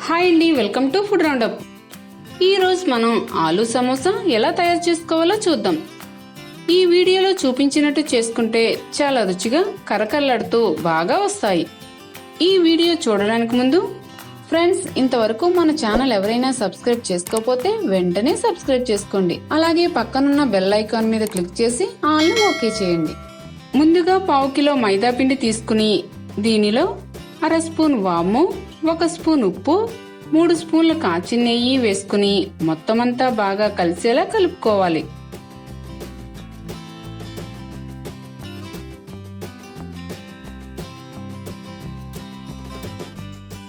Hi అండి, welcome to food round up. ఈరోజు మనం ఆలూ సమోసా ఎలా తయారు చేసుకోవాలో చూద్దాం. ఈ వీడియోలో చూపించినట్టు చేసుకుంటే చాలా రుచిగా కరకరలాడుతూ బాగా వస్తాయి. ఈ వీడియో చూడడానికి ముందు ఫ్రెండ్స్, ఇంతవరకు మన ఛానల్ ఎవరైనా సబ్స్క్రైబ్ చేసుకోకపోతే వెంటనే సబ్స్క్రైబ్ చేసుకోండి. అలాగే పక్కనున్న బెల్ ఐకాన్ మీద క్లిక్ చేసి ఆల్ని ఓకే చేయండి. ముందుగా 1/2 కిలో మైదా పిండి తీసుకుని దీనిలో 1/2 స్పూన్ వాము, 1 స్పూన్ ఉప్పు, 3 స్పూన్ల కాచిన నెయ్యి వేసుకుని మొత్తం అంతా బాగా కలిసేలా కలుపుకోవాలి.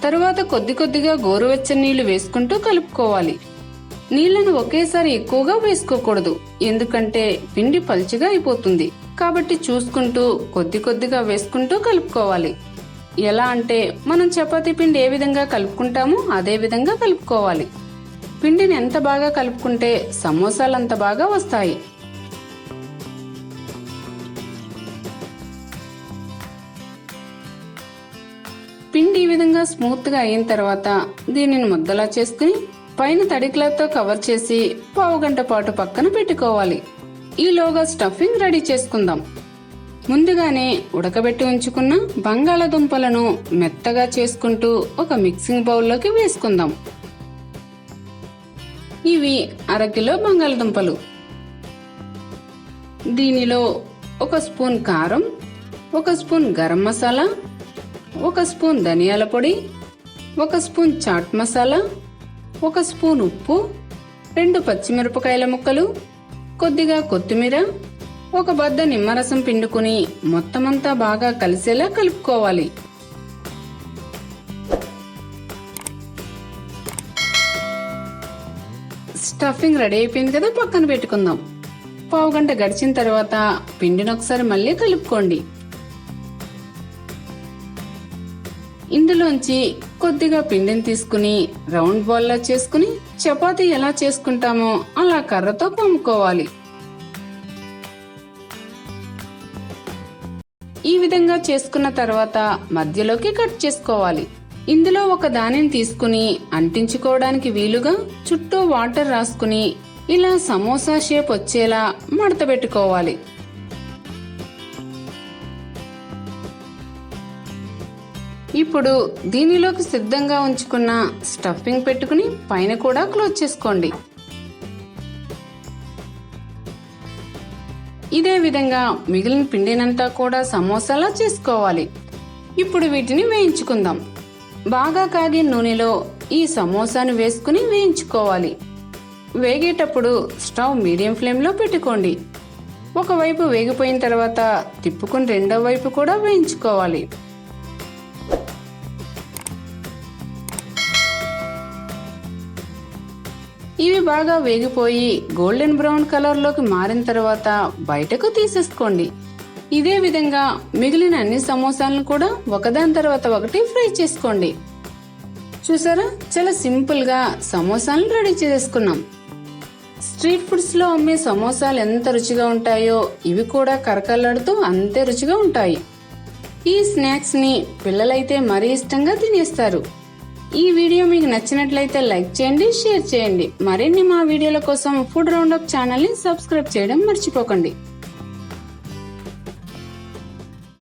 తరువాత కొద్ది కొద్దిగా గోరువెచ్చని నీళ్లు వేసుకుంటూ కలుపుకోవాలి. నీళ్లను ఒకేసారి ఎక్కువగా వేసుకోకూడదు, ఎందుకంటే పిండి పల్చగా అయిపోతుంది. కాబట్టి చూసుకుంటూ కొద్ది కొద్దిగా వేసుకుంటూ కలుపుకోవాలి. ఎలా అంటే మనం చపాతీ పిండి ఏ విధంగా కలుపుకుంటామో అదే విధంగా కలుపుకోవాలి. పిండిని ఎంత బాగా కలుపుకుంటే సమోసాలు అంత బాగా వస్తాయి. పిండి ఈ విధంగా స్మూత్ గా అయిన తర్వాత దీనిని ముద్దలా చేసుకుని పైన తడి క్లాత్ తో కవర్ చేసి 1/2 గంట పాటు పక్కన పెట్టుకోవాలి. ఈలోగా స్టఫింగ్ రెడీ చేసుకుందాం. ముందుగానే ఉడకబెట్టి ఉంచుకున్న బంగాళదుంపలను మెత్తగా చేసుకుంటూ ఒక మిక్సింగ్ బౌల్లోకి వేసుకుందాం. ఇవి 1/2 కిలో బంగాళదుంపలు. దీనిలో 1 స్పూన్ కారం, 1 స్పూన్ గరం మసాలా, 1 స్పూన్ ధనియాల పొడి, 1 స్పూన్ చాట్ మసాలా, 1 స్పూన్ ఉప్పు, 2 పచ్చిమిరపకాయల ముక్కలు, కొద్దిగా కొత్తిమీర, 1 బద్ద నిమ్మరసం పిండుకుని మొత్తమంతా బాగా కలిసేలా కలుపుకోవాలి. స్టఫింగ్ రెడీ అయిపోయింది కదా, పక్కన పెట్టుకుందాం. 1/2 గంట గడిచిన తర్వాత పిండిని ఒకసారి మళ్ళీ కలుపుకోండి. ఇందులోంచి కొద్దిగా పిండిని తీసుకుని రౌండ్ బాల్ లా చేసుకుని చపాతీ ఎలా చేసుకుంటామో అలా కర్రతో కమ్ముకోవాలి. ఈ విధంగా చేసుకున్న తర్వాత మధ్యలోకి కట్ చేసుకోవాలి. ఇందులో ఒక దానిని తీసుకుని అంటించుకోవడానికి వీలుగా చుట్టూ వాటర్ రాసుకుని ఇలా సమోసా షేప్ వచ్చేలా మడత పెట్టుకోవాలి. ఇప్పుడు దీనిలోకి సిద్ధంగా ఉంచుకున్న స్టఫింగ్ పెట్టుకుని పైన కూడా క్లోజ్ చేసుకోండి. ఇదే విధంగా మిగిలిన పిండినంతా కూడా సమోసాలా చేసుకోవాలి. ఇప్పుడు వీటిని వేయించుకుందాం. బాగా కాగిన నూనెలో ఈ సమోసాను వేసుకుని వేయించుకోవాలి. వేగేటప్పుడు స్టవ్ మీడియం ఫ్లేమ్లో పెట్టుకోండి. ఒకవైపు వేగిపోయిన తర్వాత తిప్పుకుని రెండో వైపు కూడా వేయించుకోవాలి. ఇవి బాగా వేగిపోయి గోల్డెన్ బ్రౌన్ కలర్ లోకి మారిన తర్వాత బయటకు తీసేసుకోండి. ఇదే విధంగా మిగిలిన అన్ని సమోసాలను కూడా ఒకదాని తర్వాత ఒకటి ఫ్రై చేసుకోండి. చూసారా, చాలా సింపుల్ గా సమోసాలను రెడీ చేసుకున్నాం. స్ట్రీట్ ఫుడ్స్ లో అమ్మే సమోసాలు ఎంత రుచిగా ఉంటాయో ఇవి కూడా కరకరలాడుతూ అంతే రుచిగా ఉంటాయి. ఈ స్నాక్స్ ని పిల్లలైతే మరీ ఇష్టంగా తినేస్తారు. ఈ వీడియో మీకు నచ్చినట్లయితే లైక్ చేయండి, షేర్ చేయండి. మరిన్ని మా వీడియోల కోసం ఫుడ్ రౌండప్ ఛానల్ ని సబ్స్క్రైబ్ చేయడం మర్చిపోకండి.